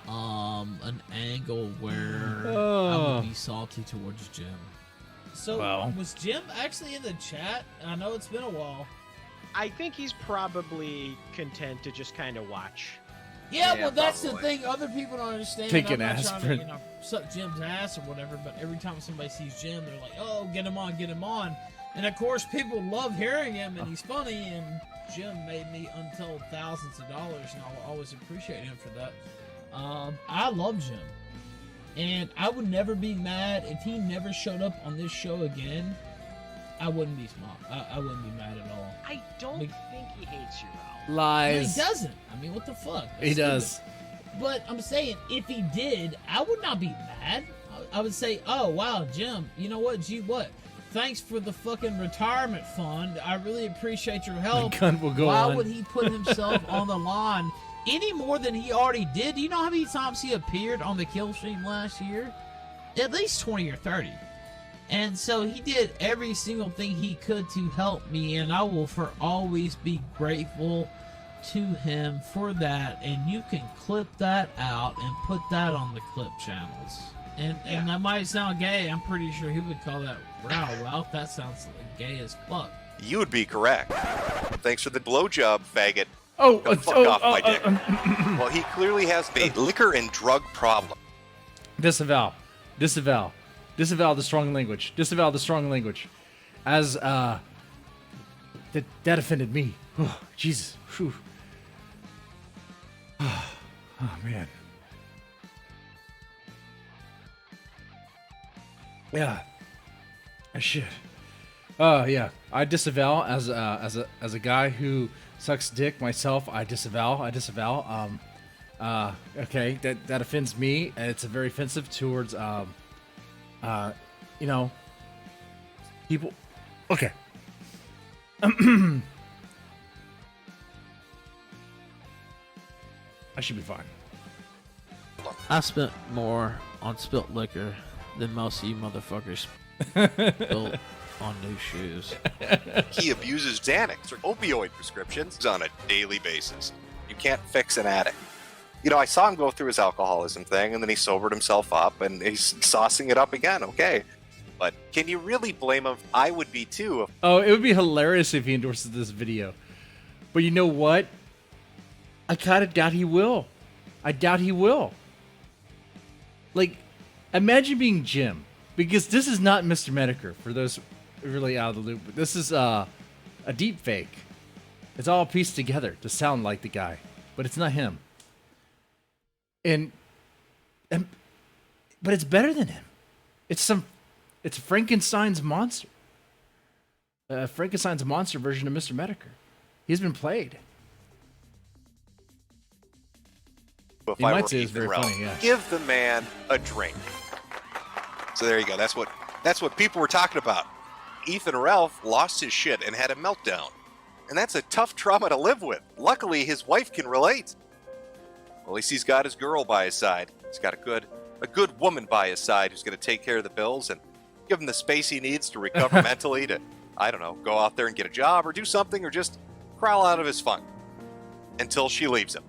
an angle where I would be salty towards Jim. So Well. was Jim actually in the chat? I know it's been a while. I think he's probably content to just kind of watch. Yeah, Yeah, well, that's probably. the thing. Other people don't understand. Take I'm an not trying aspirin. to, suck Jim's ass or whatever. But every time somebody sees Jim, they're like, "Oh, get him on, get him on." And of course, people love hearing him, and he's funny. And Jim made me untold thousands of dollars, and I'll always appreciate him for that. I love Jim, and I would never be mad if he never showed up on this show again. I wouldn't be smart. I wouldn't be mad at all. I don't think he hates you, Ralph. No, Lies. he doesn't. I mean, what the fuck? He That's does. stupid. But I'm saying, if he did, I would not be mad. I would say, oh, wow, Jim, you know what? Gee, what? Thanks for the fucking retirement fund. I really appreciate your help. The gun will go Why on. would he put himself on the line any more than he already did? Do you know how many times he appeared on the kill stream last year? At least 20 or 30. And so he did every single thing he could to help me, and I will for always be grateful to him for that. And you can clip that out and put that on the clip channels. And that might sound gay. I'm pretty sure he would call that Ralph. That sounds like gay as fuck. You would be correct. Thanks for the blowjob, faggot. Oh, Go fuck off my dick. Well, he clearly has a liquor and drug problem. Disavow the strong language. Disavow the strong language. As that offended me. Oh, Jesus. Whew. Oh man. Yeah. Shit. Yeah. I disavow as a guy who sucks dick myself. I disavow. Okay, that offends me, and it's very offensive towards you know, People. Okay. I should be fine. I spent more on spilt liquor than most of you motherfuckers spilled on new shoes. He abuses Xanax or opioid prescriptions on a daily basis. You can't fix an addict. You know, I saw him go through his alcoholism thing, and then he sobered himself up, and he's saucing it up again, okay. But can you really blame him? I would be too. Oh, it would be hilarious if he endorses this video. But you know what? I kind of doubt he will. I doubt he will. Like, imagine being Jim. Because this is not Mr. Metokur, for those really out of the loop. This is a deep fake. It's all pieced together to sound like the guy. But it's not him. But it's better than him. It's Frankenstein's monster. Frankenstein's monster version of Mr. Metokur. He's been played. If You I might were say it's Ethan very Ralph, funny, yeah. give the man a drink. So there you go. That's what people were talking about. Ethan Ralph lost his shit and had a meltdown. And that's a tough trauma to live with. Luckily, his wife can relate. At least he's got his girl by his side. He's got a good woman by his side who's going to take care of the bills and give him the space he needs to recover mentally to, I don't know, go out there and get a job or do something or just crawl out of his funk until she leaves him.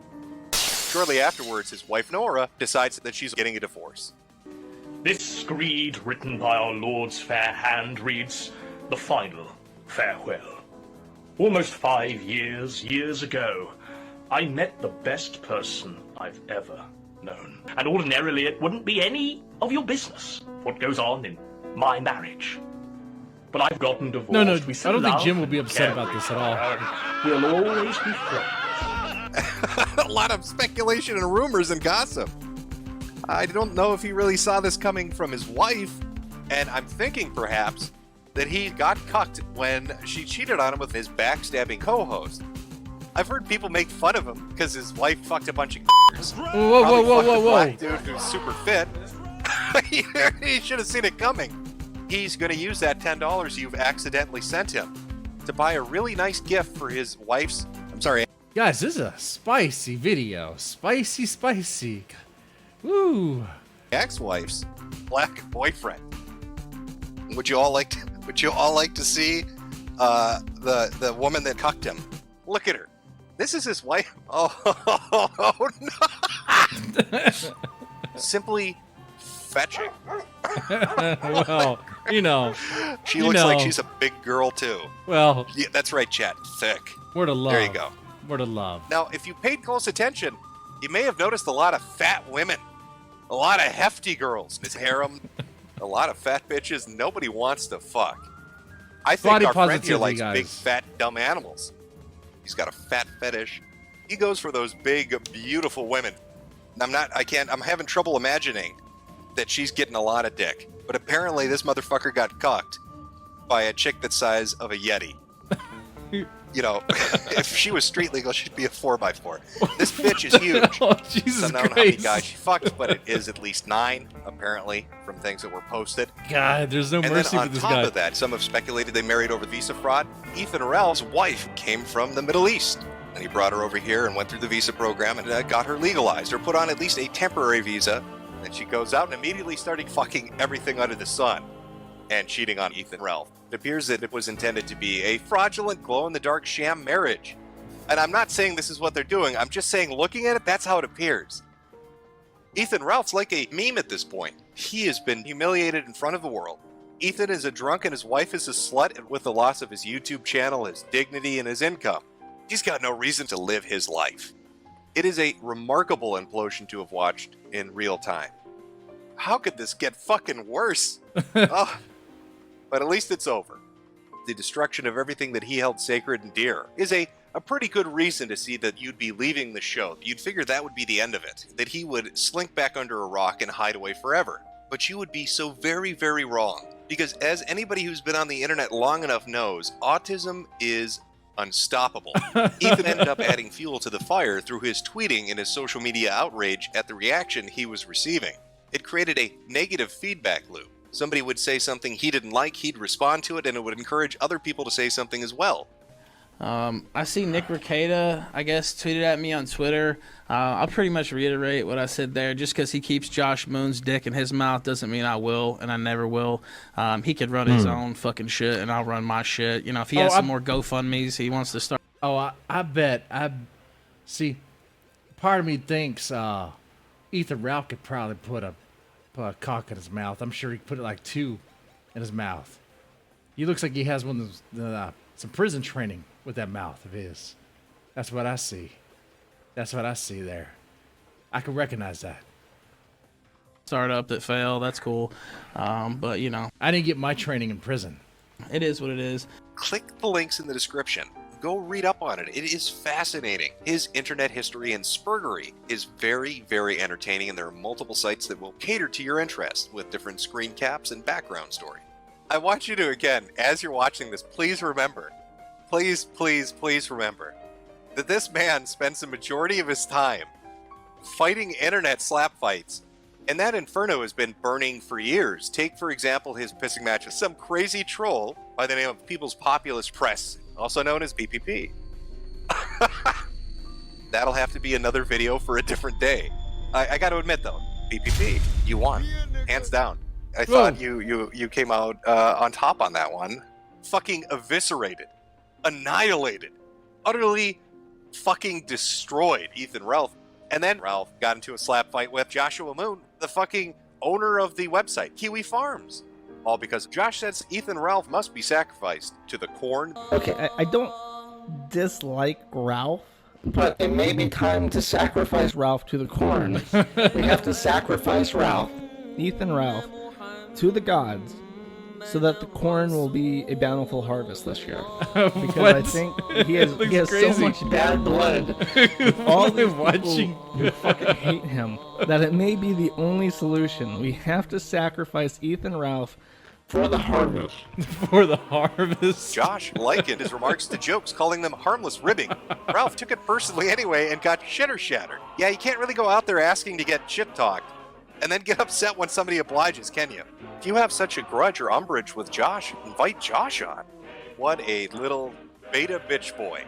Shortly afterwards, his wife Nora decides that she's getting a divorce. This screed written by our Lord's fair hand reads, "The final farewell. Almost 5 years ago, I met the best person I've ever known. And ordinarily it wouldn't be any of your business what goes on in my marriage. But I've gotten divorced. No, We I still don't think love Jim will be and upset care about this for at each all. other, and we'll always be friends." A lot of speculation and rumors and gossip. I don't know if he really saw this coming from his wife, and I'm thinking perhaps that he got cucked when she cheated on him with his backstabbing co-host. I've heard people make fun of him because his wife fucked a bunch of Whoa. black dude who's super fit. He should have seen it coming. He's going to use that $10 you've accidentally sent him to buy a really nice gift for his wife's... I'm sorry. Guys, this is a spicy video. Spicy. Woo. Ex-wife's black boyfriend. Would you all like to see the woman that cucked him? Look at her. This is his wife. Oh no! Simply fetching. Well, she looks like she's a big girl too. Well, yeah, that's right, chat. Thick. Word of love. There you go. Word of love. Now, if you paid close attention, you may have noticed a lot of fat women, a lot of hefty girls in his harem, a lot of fat bitches nobody wants to fuck. I think Body our friend here positivity, likes guys. big, fat, dumb animals. He's got a fat fetish. He goes for those big, beautiful women. I'm having trouble imagining that she's getting a lot of dick. But apparently this motherfucker got cucked by a chick that's size of a Yeti. You know, if she was street legal, she'd be a 4x4. This bitch is huge. Oh, Jesus I don't know how many Christ. guys she fucked, but it is at least 9, apparently, from things that were posted. God, there's no And mercy then for this on top guy. of that, some have speculated they married over visa fraud. Ethan Ralph's wife came from the Middle East, and he brought her over here and went through the visa program and got her legalized, or put on at least a temporary visa. Then she goes out and immediately started fucking everything under the sun and cheating on Ethan Ralph. It appears that it was intended to be a fraudulent, glow-in-the-dark sham marriage. And I'm not saying this is what they're doing. I'm just saying, looking at it, that's how it appears. Ethan Ralph's like a meme at this point. He has been humiliated in front of the world. Ethan is a drunk and his wife is a slut, and with the loss of his YouTube channel, his dignity, and his income, he's got no reason to live his life. It is a remarkable implosion to have watched in real time. How could this get fucking worse? Oh, but at least it's over. The destruction of everything that he held sacred and dear is a pretty good reason to see that you'd be leaving the show. You'd figure that would be the end of it, that he would slink back under a rock and hide away forever. But you would be so very, very wrong. Because as anybody who's been on the internet long enough knows, autism is unstoppable. Ethan ended up adding fuel to the fire through his tweeting and his social media outrage at the reaction he was receiving. It created a negative feedback loop. Somebody would say something he didn't like, he'd respond to it, and it would encourage other people to say something as well. I see Nick Ricada, I guess, tweeted at me on Twitter. I'll pretty much reiterate what I said there. Just because he keeps Josh Moon's dick in his mouth doesn't mean I will, and I never will. He could run his own fucking shit, and I'll run my shit. You know, if he has some more GoFundMes, he wants to start. Oh, I bet. See, part of me thinks Ethan Ralph could probably put a cock in his mouth. I'm sure he could put it like 2 in his mouth. He looks like he has one of those, some prison training with that mouth of his. That's what I see. That's what I see there. I can recognize that. Startup that failed. That's cool. But, you know. I didn't get my training in prison. It is what it is. Click the links in the description. Go read up on it. It is fascinating. His internet history and spurgery is very, very entertaining, and there are multiple sites that will cater to your interests with different screen caps and background story. I want you to, again, as you're watching this, please remember, please remember that this man spends the majority of his time fighting internet slap fights, and that inferno has been burning for years. Take, for example, his pissing match with some crazy troll by the name of People's Populist Press, also known as PPP. That'll have to be another video for a different day. I got to admit, though, PPP, you won, hands down. I thought you came out on top on that one. Fucking eviscerated, annihilated, utterly fucking destroyed Ethan Ralph. And then Ralph got into a slap fight with Joshua Moon, the fucking owner of the website, Kiwi Farms. All because Josh says Ethan Ralph must be sacrificed to the corn. Okay, I don't dislike Ralph, but it may be time to sacrifice Ralph to the corn. We have to sacrifice Ralph, Ethan Ralph, to the gods, so that the corn will be a bountiful harvest this year. Because I think he has so much bad blood with all these people who fucking hate him that it may be the only solution. We have to sacrifice Ethan Ralph for the harvest. For the harvest. Josh likened his remarks to jokes, calling them harmless ribbing. Ralph took it personally anyway and got shitter shattered. Yeah, you can't really go out there asking to get shit talked and then get upset when somebody obliges, can you? If you have such a grudge or umbrage with Josh, invite Josh on. What a little beta bitch boy.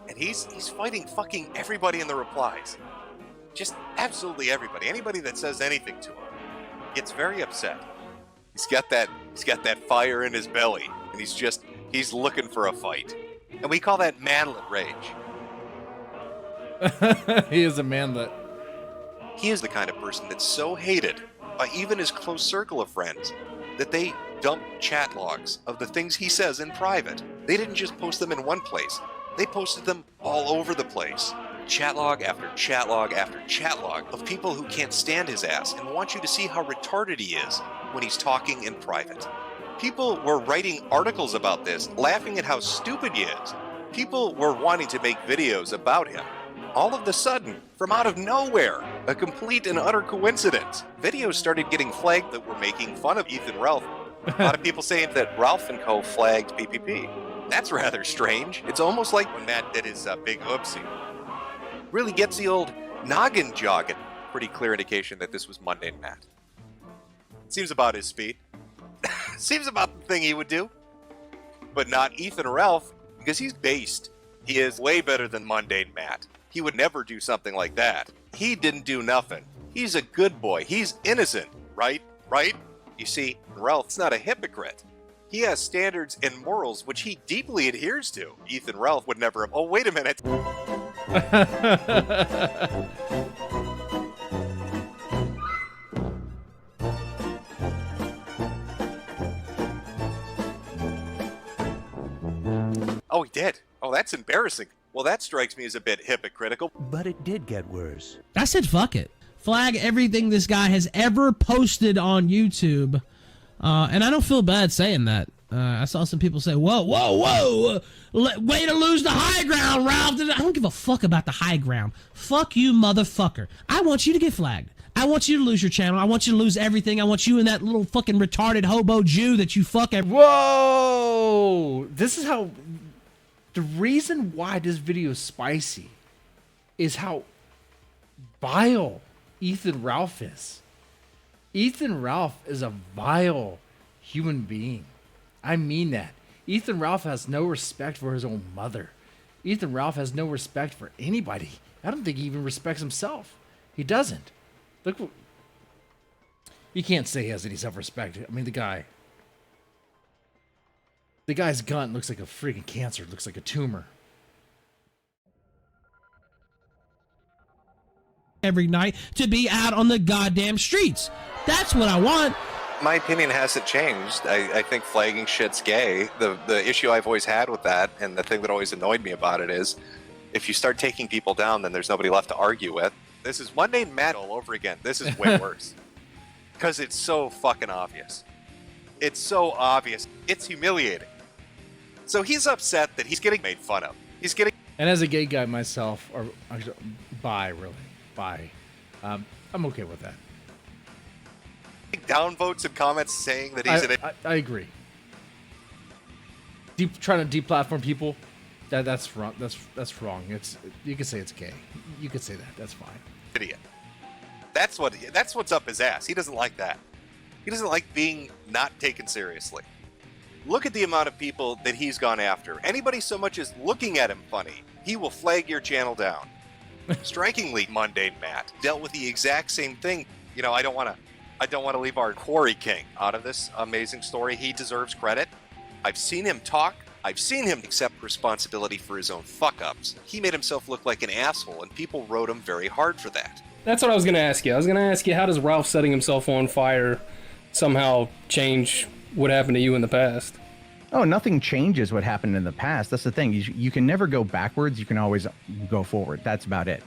And he's fighting fucking everybody in the replies. Just absolutely everybody. Anybody that says anything to him gets very upset. He's got that fire in his belly, and he's looking for a fight. And we call that manlet rage. He is a manlet. He is the kind of person that's so hated by even his close circle of friends that they dump chat logs of the things he says in private. They didn't just post them in one place. They posted them all over the place. Chat log after chat log after chat log of people who can't stand his ass and want you to see how retarded he is when he's talking in private. People were writing articles about this, laughing at how stupid he is. People were wanting to make videos about him. All of a sudden, from out of nowhere, a complete and utter coincidence, videos started getting flagged that were making fun of Ethan Ralph. A lot of people saying that Ralph and Co. flagged PPP. That's rather strange. It's almost like when Matt did his big oopsie. Really gets the old noggin jogging. Pretty clear indication that this was Mundane Matt. Seems about his speed. Seems about the thing he would do. But not Ethan Ralph, because he's based. He is way better than Mundane Matt. He would never do something like that. He didn't do nothing. He's a good boy. He's innocent, right? Right? You see, Ralph's not a hypocrite. He has standards and morals which he deeply adheres to. Ethan Ralph would never have... Oh, wait a minute. Oh, he did. Oh, that's embarrassing. Well, that strikes me as a bit hypocritical. But it did get worse. I said fuck it. Flag everything this guy has ever posted on YouTube. And I don't feel bad saying that. I saw some people say, whoa, way to lose the high ground, Ralph. I don't give a fuck about the high ground. Fuck you, motherfucker. I want you to get flagged. I want you to lose your channel. I want you to lose everything. I want you and that little fucking retarded hobo Jew that you fuck every... Whoa! This is how... The reason why this video is spicy is how vile Ethan Ralph is. Ethan Ralph is a vile human being. I mean that. Ethan Ralph has no respect for his own mother. Ethan Ralph has no respect for anybody. I don't think he even respects himself. He doesn't. Look, you can't say he has any self-respect. I mean, the guy's gun looks like a freaking cancer. It looks like a tumor. Every night to be out on the goddamn streets. That's what I want. My opinion hasn't changed. I think flagging shit's gay. The issue I've always had with that, and the thing that always annoyed me about it is, if you start taking people down, then there's nobody left to argue with. This is Mundane Matt all over again. This is way worse. Because it's so fucking obvious. It's so obvious. It's humiliating. So he's upset that he's getting made fun of. He's getting... And as a gay guy myself, or bi, really, bi, I'm okay with that. Downvotes and comments saying that he's I agree. Trying to deplatform people, that's wrong. That's wrong. You can say it's gay. You could say that. That's fine. Idiot. That's what's up his ass. He doesn't like that. He doesn't like being not taken seriously. Look at the amount of people that he's gone after. Anybody so much as looking at him funny, he will flag your channel down. Strikingly, Mundane Matt dealt with the exact same thing. You know, I don't want to leave our Quarry King out of this amazing story. He deserves credit. I've seen him talk. I've seen him accept responsibility for his own fuck-ups. He made himself look like an asshole, and people wrote him very hard for that. That's what I was going to ask you. I was going to ask you, how does Ralph setting himself on fire somehow change what happened to you in the past? Oh, nothing changes what happened in the past. That's the thing. You can never go backwards. You can always go forward. That's about it.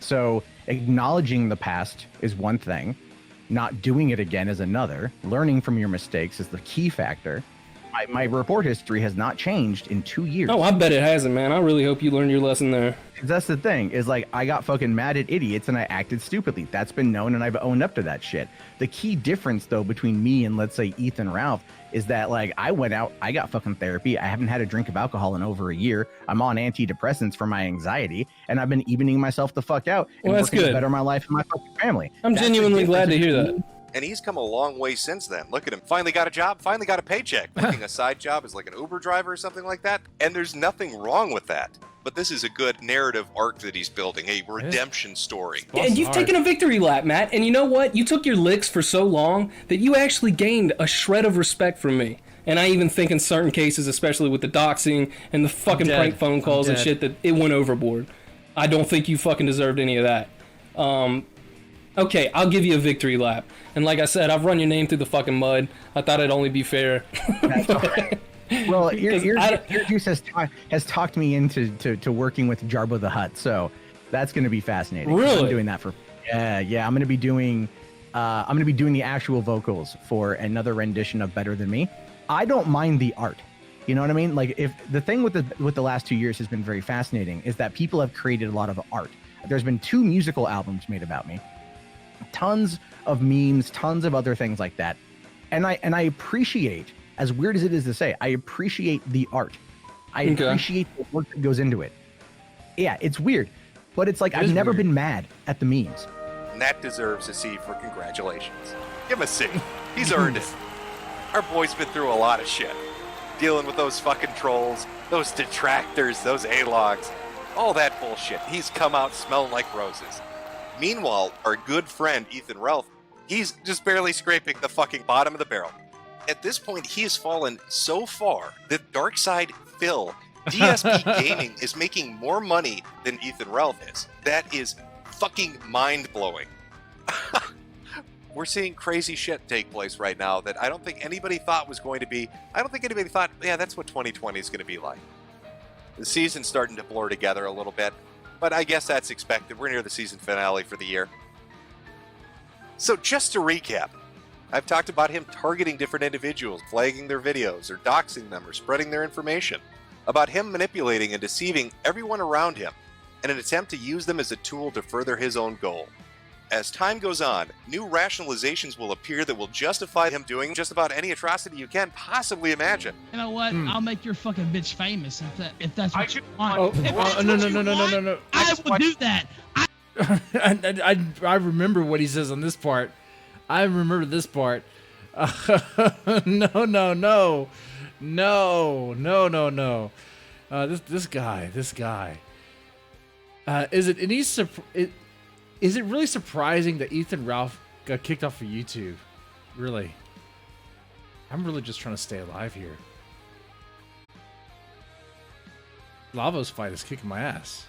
So acknowledging the past is one thing. Not doing it again is another. Learning from your mistakes is the key factor. My report history has not changed in 2 years. Oh, I bet it hasn't, man. I really hope you learned your lesson there. That's the thing, is like, I got fucking mad at idiots and I acted stupidly. That's been known and I've owned up to that shit. The key difference, though, between me and, let's say, Ethan Ralph is that, like, I went out, I got fucking therapy. I haven't had a drink of alcohol in over a year. I'm on antidepressants for my anxiety, and I've been evening myself the fuck out and well, that's working good. to better my life and my fucking family. I'm genuinely glad to hear that. And he's come a long way since then. Look at him. Finally got a job, finally got a paycheck. Working a side job as like an Uber driver or something like that. And there's nothing wrong with that. But this is a good narrative arc that he's building, a redemption story. Yeah, and you've taken a victory lap, Matt. And you know what? You took your licks for so long that you actually gained a shred of respect from me. And I even think in certain cases, especially with the doxing and the fucking prank phone calls and shit, that it went overboard. I don't think you fucking deserved any of that. Okay, I'll give you a victory lap. And like I said, I've run your name through the fucking mud. I thought it'd only be fair. Well, Earjuice has talked me into working with Jarbo the Hutt, so that's going to be fascinating. Really? I'm doing that for yeah. I'm going to be doing the actual vocals for another rendition of Better Than Me. I don't mind the art. You know what I mean? Like, if the thing with the last 2 years has been very fascinating is that people have created a lot of art. There's been 2 musical albums made about me. Tons of memes, tons of other things like that. And I appreciate, as weird as it is to say, I appreciate the art. I appreciate the work that goes into it. Yeah, it's weird, but it's like I've never been mad at the memes. And that deserves a C for congratulations. Give him a C. He's earned it. Our boy's been through a lot of shit. Dealing with those fucking trolls, those detractors, those A-logs, all that bullshit. He's come out smelling like roses. Meanwhile, our good friend Ethan Ralph, he's just barely scraping the fucking bottom of the barrel. At this point, he has fallen so far that Darkside Phil, DSP Gaming, is making more money than Ethan Ralph is. That is fucking mind-blowing. We're seeing crazy shit take place right now that I don't think anybody thought was going to be. I don't think anybody thought, yeah, that's what 2020 is going to be like. The season's starting to blur together a little bit. But I guess that's expected. We're near the season finale for the year. So just to recap, I've talked about him targeting different individuals, flagging their videos, or doxing them, or spreading their information, about him manipulating and deceiving everyone around him in an attempt to use them as a tool to further his own goal. As time goes on, new rationalizations will appear that will justify him doing just about any atrocity you can possibly imagine. You know what? I'll make your fucking bitch famous if that's what you want. No. I will do that. I remember what he says on this part. I remember this part. No. This guy. Is it really surprising that Ethan Ralph got kicked off of YouTube? Really? I'm really just trying to stay alive here. Lavo's fight is kicking my ass.